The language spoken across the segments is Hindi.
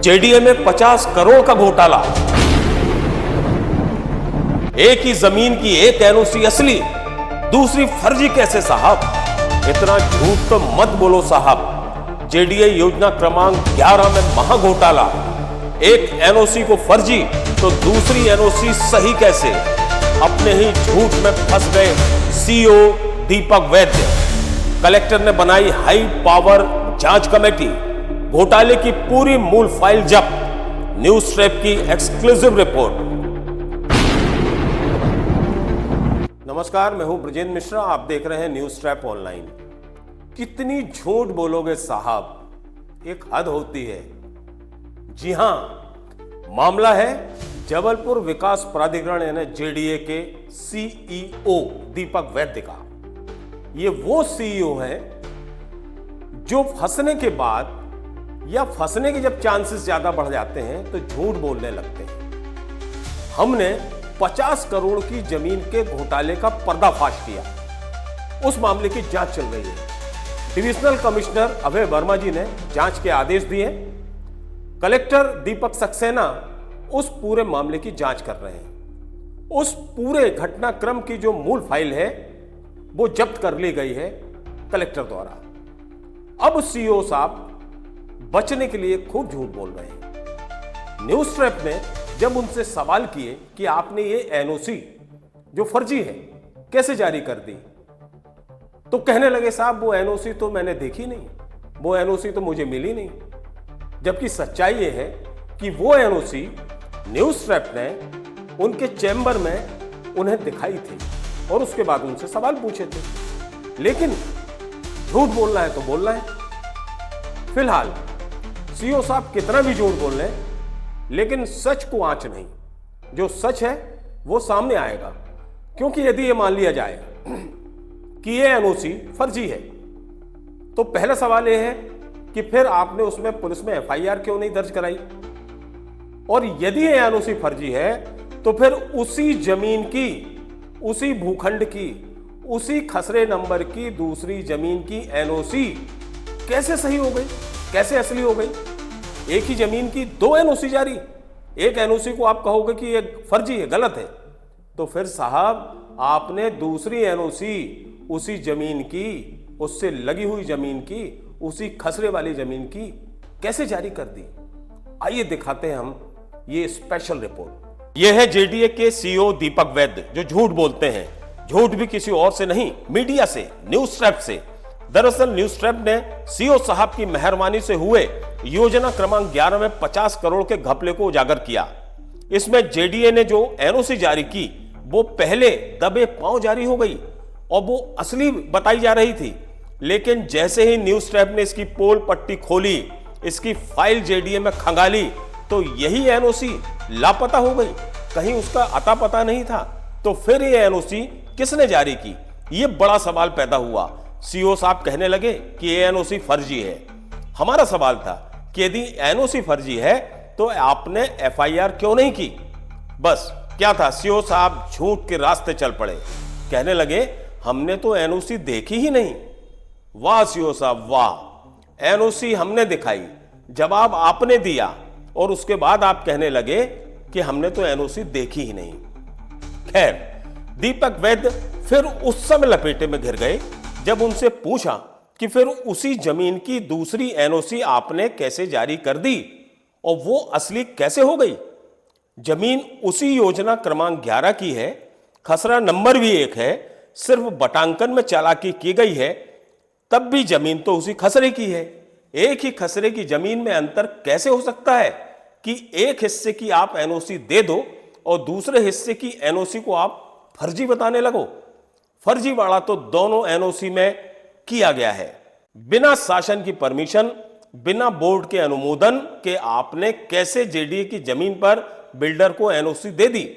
जेडीए में 50 करोड़ का घोटाला, एक ही जमीन की एक एनओसी असली, दूसरी फर्जी कैसे साहब? इतना झूठ तो मत बोलो साहब। जेडीए योजना क्रमांक 11 में महाघोटाला, एक एनओसी को फर्जी तो दूसरी एनओसी सही कैसे? अपने ही झूठ में फंस गए सीईओ दीपक वैद्य। कलेक्टर ने बनाई हाई पावर जांच कमेटी, घोटाले की पूरी मूल फाइल जब्त। न्यूज ट्रैप की एक्सक्लूसिव रिपोर्ट। नमस्कार, मैं हूं ब्रजेंद्र मिश्रा, आप देख रहे हैं न्यूज ट्रैप ऑनलाइन। कितनी झूठ बोलोगे साहब, एक हद होती है। जी हां, मामला है जबलपुर विकास प्राधिकरण यानी जेडीए के सीईओ दीपक वैद्य का। ये वो सीईओ है जो फंसने के बाद या फंसने के जब चांसेस ज्यादा बढ़ जाते हैं तो झूठ बोलने लगते हैं। हमने 50 करोड़ की जमीन के घोटाले का पर्दाफाश किया, उस मामले की जांच चल रही है। डिविजनल कमिश्नर अभय वर्मा जी ने जांच के आदेश दिए। कलेक्टर दीपक सक्सेना उस पूरे मामले की जांच कर रहे हैं। उस पूरे घटनाक्रम की जो मूल फाइल है वो जब्त कर ली गई है कलेक्टर द्वारा। अब सीईओ साहब बचने के लिए खूब झूठ बोल रहे हैं। न्यूज ट्रैप ने जब उनसे सवाल किए कि आपने ये एनओसी जो फर्जी है कैसे जारी कर दी, तो कहने लगे साहब वो एनओसी तो मैंने देखी नहीं, वो एनओसी तो मुझे मिली नहीं। जबकि सच्चाई ये है कि वो एनओसी न्यूज ट्रैप ने उनके चैम्बर में उन्हें दिखाई थी और उसके बाद उनसे सवाल पूछे थे। लेकिन झूठ बोलना है तो बोलना है। फिलहाल सीईओ साहब कितना भी झूठ बोल लें, लेकिन सच को आंच नहीं। जो सच है वो सामने आएगा। क्योंकि यदि ये मान लिया जाए कि ये एनओसी फर्जी है, तो पहला सवाल ये है कि फिर आपने उसमें पुलिस में एफआईआर क्यों नहीं दर्ज कराई? और यदि ये एनओसी फर्जी है तो फिर उसी जमीन की, उसी भूखंड की, उसी खसरे नंबर की दूसरी जमीन की एनओसी कैसे सही हो गई, कैसे असली हो गई? एक ही जमीन की दो एनओसी जारी, एक एनओसी को आप कहोगे कि ये फर्जी है, गलत है, तो फिर साहब आपने दूसरी एनओसी उसी जमीन की, उससे लगी हुई जमीन की, उसी खसरे वाली जमीन की कैसे जारी कर दी? आइए दिखाते हैं हम ये स्पेशल रिपोर्ट। ये है जेडीए के सीईओ दीपक वैद्य जो झूठ बोलते हैं। झूठ भी किसी और से नहीं, मीडिया से, न्यूज ट्रैप से। दरअसल न्यूज ट्रैप ने सीईओ साहब की मेहरबानी से हुए योजना क्रमांक 11 में 50 करोड़ के घपले को उजागर किया। इसमें जेडीए ने जो एनओसी जारी की वो पहले दबे पांव जारी हो गई और वो असली बताई जा रही थी। लेकिन जैसे ही न्यूज ट्रैप ने इसकी पोल पट्टी खोली, इसकी फाइल जेडीए में खंगाली, तो यही एनओसी लापता हो गई, कहीं उसका अता पता नहीं था। तो फिर ये एनओसी किसने जारी की, ये बड़ा सवाल पैदा हुआ। सीईओ साहब कहने लगे कि ये एनओसी फर्जी है। हमारा सवाल था कि यदि एनओसी फर्जी है तो आपने एफआईआर क्यों नहीं की? बस क्या था, सीईओ साहब झूठ के रास्ते चल पड़े। कहने लगे हमने तो एनओसी देखी ही नहीं। वाह सीईओ साहब वाह, एनओसी हमने दिखाई, जवाब आपने दिया और उसके बाद आप कहने लगे कि हमने तो एनओसी देखी ही नहीं। खैर, दीपक वैद्य फिर उस समय लपेटे में घिर गए जब उनसे पूछा कि फिर उसी जमीन की दूसरी एनओसी आपने कैसे जारी कर दी और वो असली कैसे हो गई? जमीन उसी योजना क्रमांक 11 की है, खसरा नंबर भी एक है, सिर्फ बटांकन में चालाकी की गई है, तब भी जमीन तो उसी खसरे की है। एक ही खसरे की जमीन में अंतर कैसे हो सकता है कि एक हिस्से की आप एनओसी दे दो और दूसरे हिस्से की एनओसी को आप फर्जी बताने लगो? फर्जी वाला तो दोनों एनओसी में किया गया है। बिना शासन की परमिशन, बिना बोर्ड के अनुमोदन के आपने कैसे जेडीए की जमीन पर बिल्डर को एनओसी दे दी?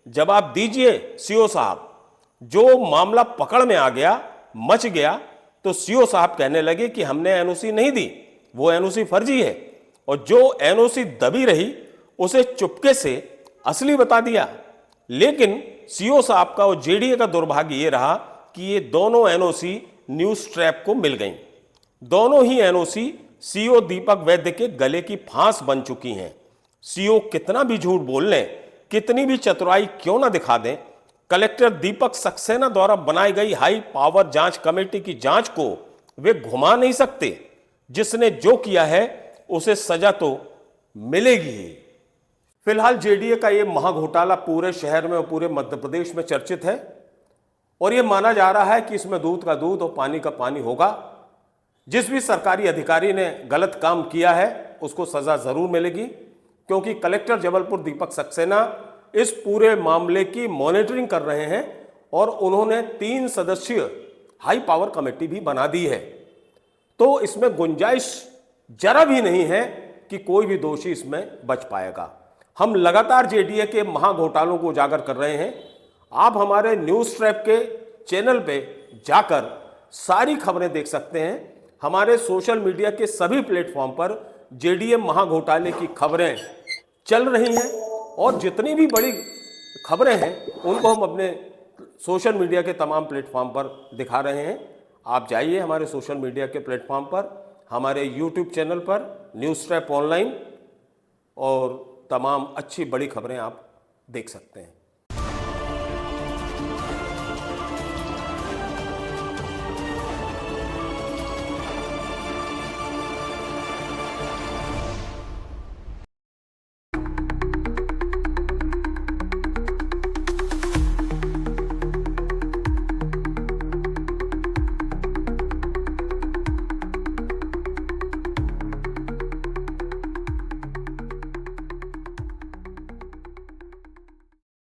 जवाब दीजिए सीईओ साहब। जो मामला पकड़ में आ गया, मच गया, तो सीईओ साहब कहने लगे कि हमने एनओसी नहीं दी, वो एनओसी फर्जी है। और जो एनओसी दबी रही उसे चुपके से असली बता दिया। लेकिन सीईओ साहब का और जेडीए का दुर्भाग्य ये रहा कि ये दोनों एनओसी न्यूज ट्रैप को मिल गई। दोनों ही एनओसी सीओ दीपक वैद्य के गले की फांस बन चुकी हैं। सीओ कितना भी झूठ बोल लें, कितनी भी चतुराई क्यों ना दिखा दें, कलेक्टर दीपक सक्सेना द्वारा बनाई गई हाई पावर जांच कमेटी की जांच को वे घुमा नहीं सकते। जिसने जो किया है उसे सजा तो मिलेगी ही। फिलहाल जेडीए का यह महाघोटाला पूरे शहर में और पूरे मध्य प्रदेश में चर्चित है और यह माना जा रहा है कि इसमें दूध का दूध और पानी का पानी होगा। जिस भी सरकारी अधिकारी ने गलत काम किया है उसको सजा जरूर मिलेगी, क्योंकि कलेक्टर जबलपुर दीपक सक्सेना इस पूरे मामले की मॉनिटरिंग कर रहे हैं और उन्होंने 3 सदस्यीय हाई पावर कमेटी भी बना दी है। तो इसमें गुंजाइश जरा भी नहीं है कि कोई भी दोषी इसमें बच पाएगा। हम लगातार जेडीए के महाघोटालों को उजागर कर रहे हैं। आप हमारे न्यूज़ ट्रैप के चैनल पे जाकर सारी खबरें देख सकते हैं। हमारे सोशल मीडिया के सभी प्लेटफॉर्म पर जेडीए महाघोटाले की खबरें चल रही हैं और जितनी भी बड़ी खबरें हैं उनको हम अपने सोशल मीडिया के तमाम प्लेटफॉर्म पर दिखा रहे हैं। आप जाइए हमारे सोशल मीडिया के प्लेटफॉर्म पर, हमारे यूट्यूब चैनल पर न्यूज़ ट्रैप ऑनलाइन, और तमाम अच्छी बड़ी खबरें आप देख सकते हैं।